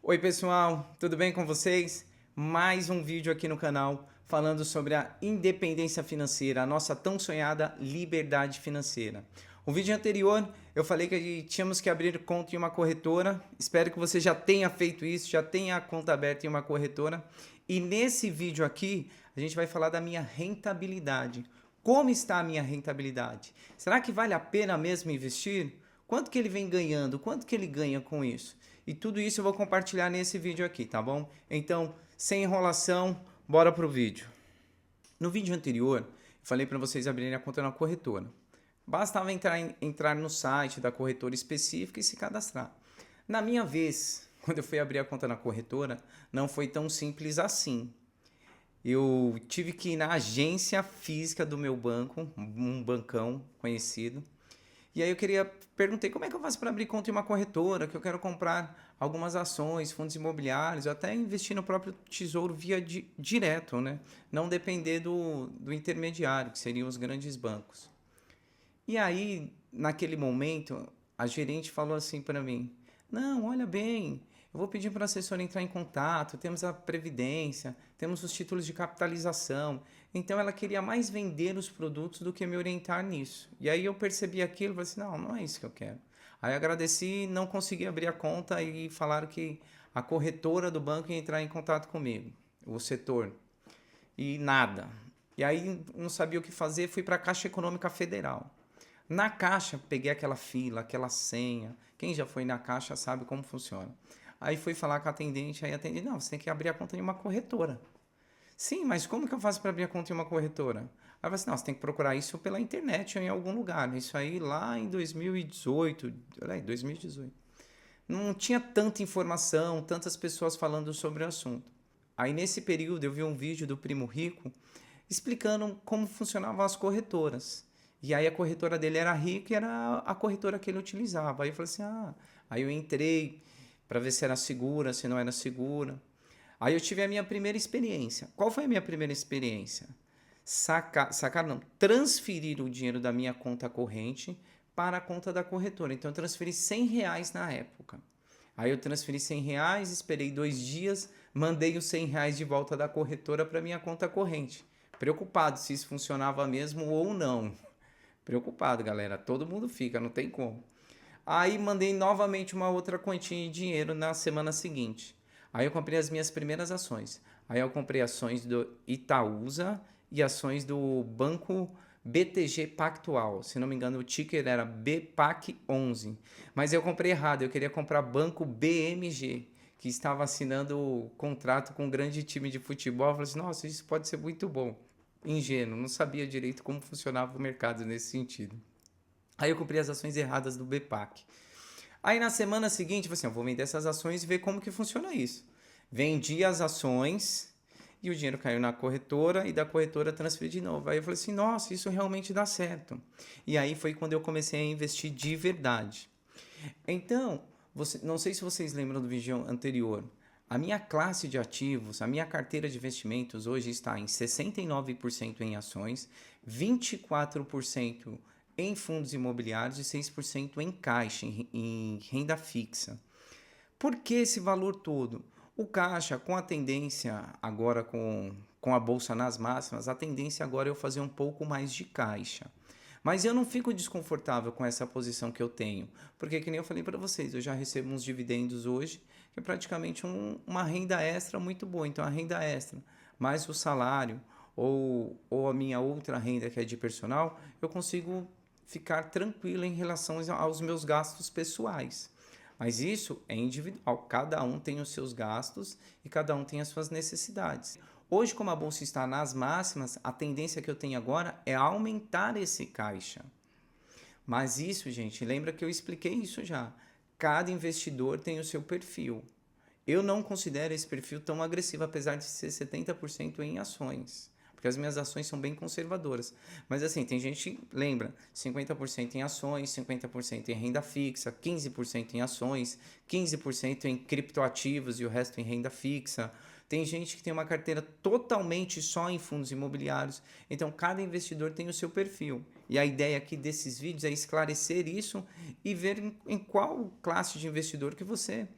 Oi pessoal, tudo bem com vocês? Mais um vídeo aqui no canal falando sobre a independência financeira, a nossa tão sonhada liberdade financeira. O vídeo anterior eu falei que tínhamos que abrir conta em uma corretora, espero que você já tenha feito isso, já tenha a conta aberta em uma corretora. E nesse vídeo aqui a gente vai falar da minha rentabilidade. Como está a minha rentabilidade? Será que vale a pena mesmo investir? Quanto que ele vem ganhando? Quanto que ele ganha com isso? E tudo isso eu vou compartilhar nesse vídeo aqui, tá bom? Então, sem enrolação, bora pro vídeo. No vídeo anterior, eu falei para vocês abrirem a conta na corretora. Bastava entrar no site da corretora específica e se cadastrar. Na minha vez, quando eu fui abrir a conta na corretora, não foi tão simples assim. Eu tive que ir na agência física do meu banco, um bancão conhecido. E aí perguntei como é que eu faço para abrir conta em uma corretora, que eu quero comprar algumas ações, fundos imobiliários, até investir no próprio tesouro via direto, né? Não depender do intermediário, que seriam os grandes bancos. E aí, naquele momento, a gerente falou assim para mim: Não, olha bem, eu vou pedir para a assessora entrar em contato. Temos a previdência, temos os títulos de capitalização. Então, ela queria mais vender os produtos do que me orientar nisso. E aí, eu percebi aquilo e falei assim: Não, não é isso que eu quero. Aí, agradeci, não consegui abrir a conta e falaram que a corretora do banco ia entrar em contato comigo, o setor. E nada. E aí, não sabia o que fazer, fui para a Caixa Econômica Federal. Na caixa, peguei aquela fila, aquela senha. Quem já foi na caixa sabe como funciona. Aí fui falar com a atendente, aí a atendente, não, você tem que abrir a conta em uma corretora. Sim, mas como que eu faço para abrir a conta em uma corretora? Aí eu falei assim, não, você tem que procurar isso pela internet ou em algum lugar. Isso aí lá em 2018, 2018. Não tinha tanta informação, tantas pessoas falando sobre o assunto. Aí nesse período eu vi um vídeo do Primo Rico explicando como funcionavam as corretoras. E aí a corretora dele era rica e era a corretora que ele utilizava. Aí eu falei assim, aí eu entrei para ver se era segura, se não era segura. Aí eu tive a minha primeira experiência. Qual foi a minha primeira experiência? Sacar não, transferir o dinheiro da minha conta corrente para a conta da corretora. Então eu transferi R$ 100 na época. Aí eu transferi R$ 100, esperei 2 dias, mandei os R$ 100 de volta da corretora para minha conta corrente. Preocupado se isso funcionava mesmo ou não. Preocupado, galera. Todo mundo fica, não tem como. Aí mandei novamente uma outra quantia de dinheiro na semana seguinte. Aí eu comprei as minhas primeiras ações. Aí eu comprei ações do Itaúsa e ações do Banco BTG Pactual. Se não me engano, o ticker era BPAC11. Mas eu comprei errado, eu queria comprar Banco BMG, que estava assinando contrato com um grande time de futebol. Eu falei assim, nossa, isso pode ser muito bom. Ingênuo, não sabia direito como funcionava o mercado nesse sentido. Aí eu comprei as ações erradas do BPAC. Aí na semana seguinte, eu falei assim, eu vou vender essas ações e ver como que funciona isso. Vendi as ações e o dinheiro caiu na corretora e da corretora transferi de novo. Aí eu falei assim, nossa, isso realmente dá certo. E aí foi quando eu comecei a investir de verdade. Então, não sei se vocês lembram do vídeo anterior. A minha classe de ativos, a minha carteira de investimentos hoje está em 69% em ações, 24% em fundos imobiliários e 6% em caixa, em renda fixa. Por que esse valor todo? O caixa, com a tendência agora com a bolsa nas máximas, a tendência agora é eu fazer um pouco mais de caixa. Mas eu não fico desconfortável com essa posição que eu tenho, porque que nem eu falei para vocês, eu já recebo uns dividendos hoje, que é praticamente uma renda extra muito boa. Então a renda extra, mais o salário ou a minha outra renda que é de personal, eu consigo ficar tranquilo em relação aos meus gastos pessoais. Mas isso é individual, cada um tem os seus gastos e cada um tem as suas necessidades. Hoje, como a bolsa está nas máximas, a tendência que eu tenho agora é aumentar esse caixa. Mas isso, gente, lembra que eu expliquei isso já. Cada investidor tem o seu perfil. Eu não considero esse perfil tão agressivo, apesar de ser 70% em ações. Porque as minhas ações são bem conservadoras. Mas assim, tem gente, lembra, 50% em ações, 50% em renda fixa, 15% em ações, 15% em criptoativos e o resto em renda fixa. Tem gente que tem uma carteira totalmente só em fundos imobiliários. Então, cada investidor tem o seu perfil. E a ideia aqui desses vídeos é esclarecer isso e ver em qual classe de investidor que você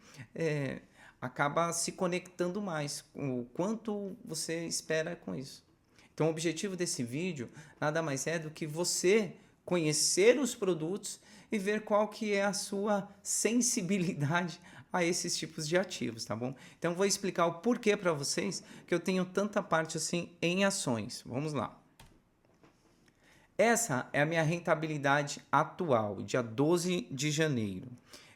acaba se conectando mais com o quanto você espera com isso. Então, o objetivo desse vídeo nada mais é do que você conhecer os produtos e ver qual que é a sua sensibilidade a esses tipos de ativos, tá bom? Então, vou explicar o porquê para vocês que eu tenho tanta parte assim em ações. Vamos lá. Essa é a minha rentabilidade atual, dia 12 de janeiro.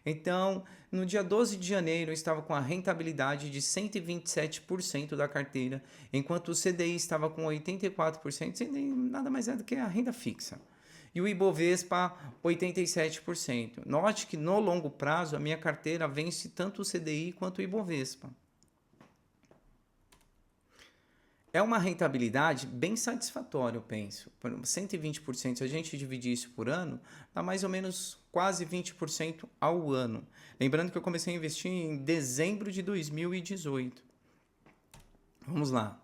Então, no dia 12 de janeiro, eu estava com a rentabilidade de 127% da carteira, enquanto o CDI estava com 84%, CDI nada mais é do que a renda fixa. E o Ibovespa, 87%. Note que no longo prazo, a minha carteira vence tanto o CDI quanto o Ibovespa. É uma rentabilidade bem satisfatória, eu penso. Por 120%, se a gente dividir isso por ano, dá mais ou menos quase 20% ao ano. Lembrando que eu comecei a investir em dezembro de 2018. Vamos lá.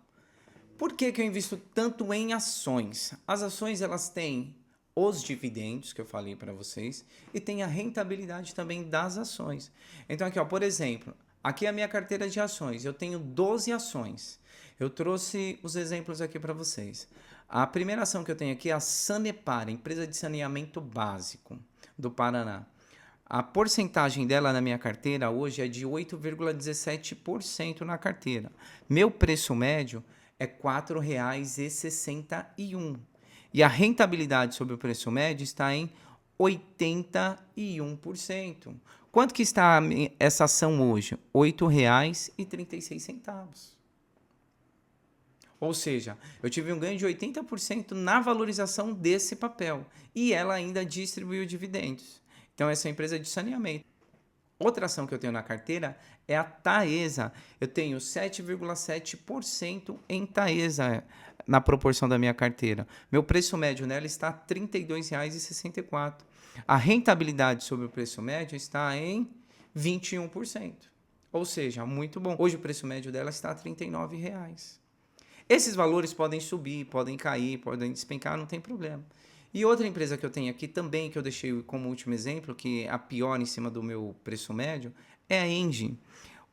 Por que que eu invisto tanto em ações? As ações, elas têm os dividendos, que eu falei para vocês, e tem a rentabilidade também das ações. Então aqui, ó, por exemplo, aqui é a minha carteira de ações. Eu tenho 12 ações. Eu trouxe os exemplos aqui para vocês. A primeira ação que eu tenho aqui é a Sanepar, empresa de saneamento básico do Paraná. A porcentagem dela na minha carteira hoje é de 8,17% na carteira. Meu preço médio é R$ 4,61. E a rentabilidade sobre o preço médio está em 81%. Quanto que está essa ação hoje? R$ 8,36. Ou seja, eu tive um ganho de 80% na valorização desse papel. E ela ainda distribuiu dividendos. Então, essa é a empresa de saneamento. Outra ação que eu tenho na carteira é a Taesa. Eu tenho 7,7% em Taesa na proporção da minha carteira. Meu preço médio nela está R$ 32,64. A rentabilidade sobre o preço médio está em 21%. Ou seja, muito bom. Hoje o preço médio dela está R$ 39,00. Esses valores podem subir, podem cair, podem despencar, não tem problema. E outra empresa que eu tenho aqui também, que eu deixei como último exemplo, que é a pior em cima do meu preço médio, é a Engie.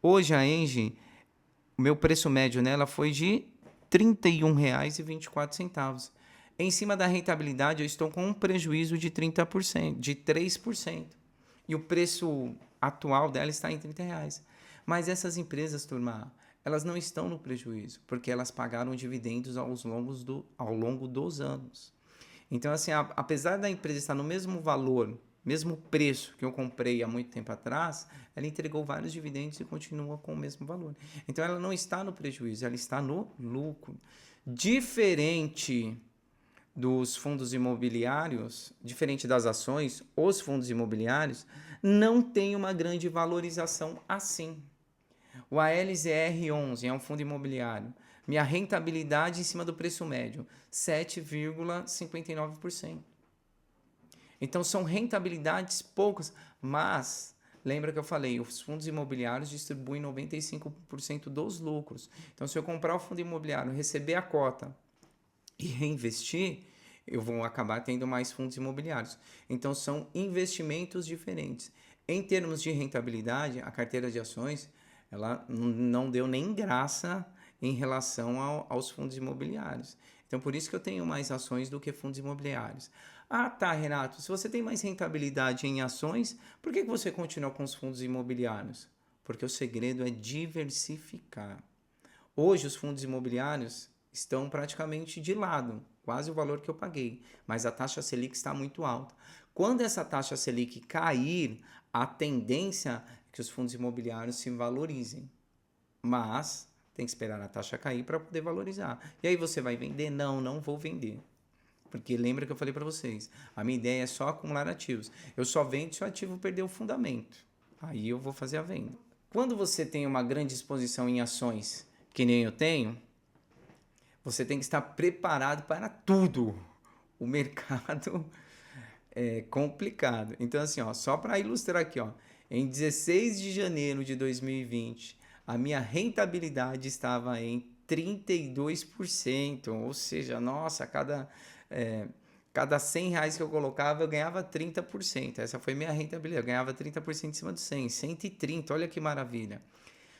Hoje a Engie, o meu preço médio nela foi de R$ 31,24. Em cima da rentabilidade, eu estou com um prejuízo de 30%, de 3%. E o preço atual dela está em R$ 30,00. Mas essas empresas, turma, elas não estão no prejuízo, porque elas pagaram dividendos ao longo dos anos. Então, assim, apesar da empresa estar no mesmo valor, mesmo preço que eu comprei há muito tempo atrás, ela entregou vários dividendos e continua com o mesmo valor. Então, ela não está no prejuízo, ela está no lucro. Diferente dos fundos imobiliários, diferente das ações, os fundos imobiliários não têm uma grande valorização assim. O ALZR11 é um fundo imobiliário. Minha rentabilidade em cima do preço médio, 7,59%. Então, são rentabilidades poucas, mas lembra que eu falei, os fundos imobiliários distribuem 95% dos lucros. Então, se eu comprar o fundo imobiliário, receber a cota e reinvestir, eu vou acabar tendo mais fundos imobiliários. Então, são investimentos diferentes. Em termos de rentabilidade, a carteira de ações ela não deu nem graça em relação aos fundos imobiliários. Então, por isso que eu tenho mais ações do que fundos imobiliários. Ah, tá, Renato, se você tem mais rentabilidade em ações, por que você continua com os fundos imobiliários? Porque o segredo é diversificar. Hoje, os fundos imobiliários estão praticamente de lado, quase o valor que eu paguei, mas a taxa Selic está muito alta. Quando essa taxa Selic cair, a tendência é que os fundos imobiliários se valorizem, mas tem que esperar a taxa cair para poder valorizar. E aí você vai vender? Não, não vou vender. Porque lembra que eu falei para vocês, a minha ideia é só acumular ativos. Eu só vendo se o ativo perder o fundamento. Aí eu vou fazer a venda. Quando você tem uma grande exposição em ações, que nem eu tenho, você tem que estar preparado para tudo. O mercado é complicado. Então, assim, ó, só para ilustrar aqui, ó, em 16 de janeiro de 2020, a minha rentabilidade estava em 32%, ou seja, nossa, cada R$ 100 que eu colocava, eu ganhava 30%. Essa foi minha rentabilidade, eu ganhava 30% em cima do 100, 130, olha que maravilha.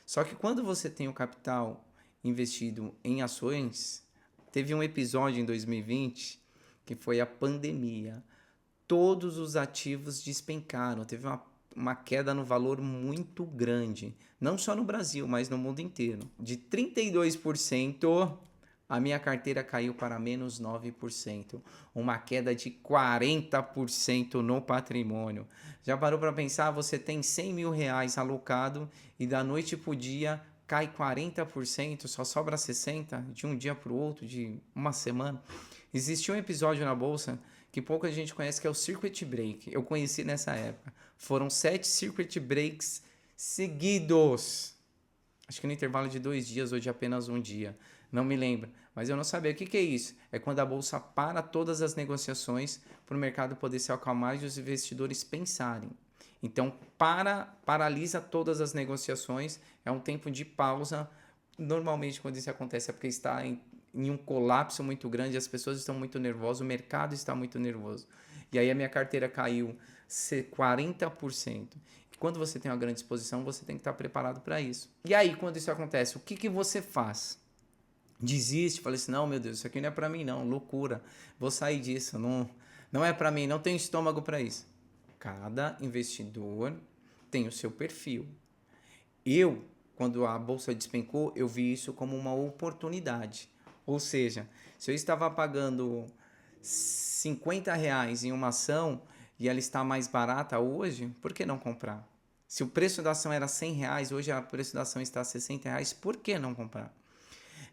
Só que quando você tem o capital investido em ações, teve um episódio em 2020 que foi a pandemia. Todos os ativos despencaram, teve uma queda no valor muito grande, não só no Brasil, mas no mundo inteiro. De 32%, a minha carteira caiu para menos 9%, uma queda de 40% no patrimônio. Já parou para pensar? Você tem 100 mil reais alocado e da noite para o dia cai 40%, só sobra 60% de um dia para o outro, de uma semana. Existiu um episódio na Bolsa que pouca gente conhece, que é o Circuit Break. Eu conheci nessa época. Foram 7 Circuit Breaks seguidos. Acho que no intervalo de 2 dias ou de apenas um dia. Não me lembro. Mas eu não sabia. O que é isso? É quando a Bolsa para todas as negociações para o mercado poder se acalmar e os investidores pensarem. Então, paralisa todas as negociações. É um tempo de pausa. Normalmente, quando isso acontece, é porque está em um colapso muito grande, as pessoas estão muito nervosas, o mercado está muito nervoso. E aí a minha carteira caiu 40%. E quando você tem uma grande exposição, você tem que estar preparado para isso. E aí, quando isso acontece, o que você faz? Desiste, fala assim, não, meu Deus, isso aqui não é para mim não, loucura, vou sair disso, não é para mim, não tenho estômago para isso. Cada investidor tem o seu perfil. Quando a bolsa despencou, eu vi isso como uma oportunidade. Ou seja, se eu estava pagando R$50 em uma ação e ela está mais barata hoje, por que não comprar? Se o preço da ação era R$100, hoje o preço da ação está a R$60, por que não comprar?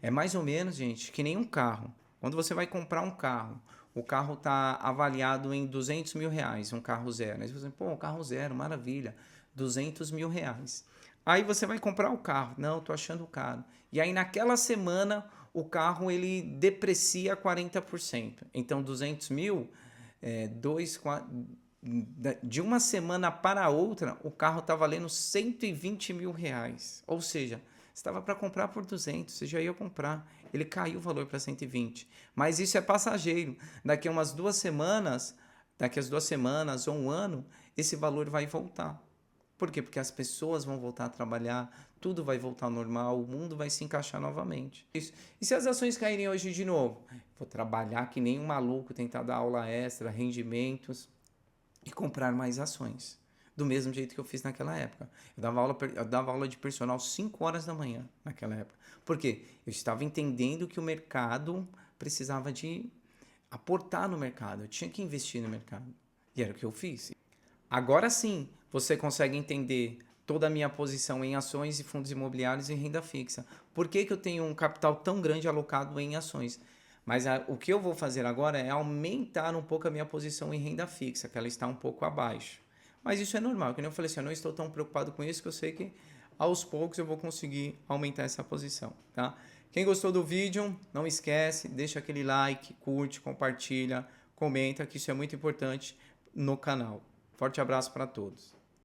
É mais ou menos, gente, que nem um carro. Quando você vai comprar um carro, o carro está avaliado em R$200 mil, um carro zero. Aí você fala, pô, um carro zero, maravilha, R$200 mil. Aí você vai comprar o carro. Não, estou achando caro. E aí naquela semana o carro ele deprecia 40%. Então 200 mil, de uma semana para a outra, o carro está valendo R$120 mil. Ou seja, estava para comprar por 200, você já ia comprar. Ele caiu o valor para 120. Mas isso é passageiro. Daqui a umas 2 semanas, daqui a 2 semanas ou um ano, esse valor vai voltar. Por quê? Porque as pessoas vão voltar a trabalhar, tudo vai voltar ao normal, o mundo vai se encaixar novamente. Isso. E se as ações caírem hoje de novo? Vou trabalhar que nem um maluco, tentar dar aula extra, rendimentos e comprar mais ações. Do mesmo jeito que eu fiz naquela época. Eu dava aula de personal 5 horas da manhã naquela época. Por quê? Eu estava entendendo que o mercado precisava de aportar no mercado. Eu tinha que investir no mercado. E era o que eu fiz. Agora sim, você consegue entender toda a minha posição em ações e fundos imobiliários e renda fixa. Por que eu tenho um capital tão grande alocado em ações? Mas o que eu vou fazer agora é aumentar um pouco a minha posição em renda fixa, que ela está um pouco abaixo. Mas isso é normal, como eu falei assim, eu não estou tão preocupado com isso, que eu sei que aos poucos eu vou conseguir aumentar essa posição, tá? Quem gostou do vídeo, não esquece, deixa aquele like, curte, compartilha, comenta, que isso é muito importante no canal. Forte abraço para todos.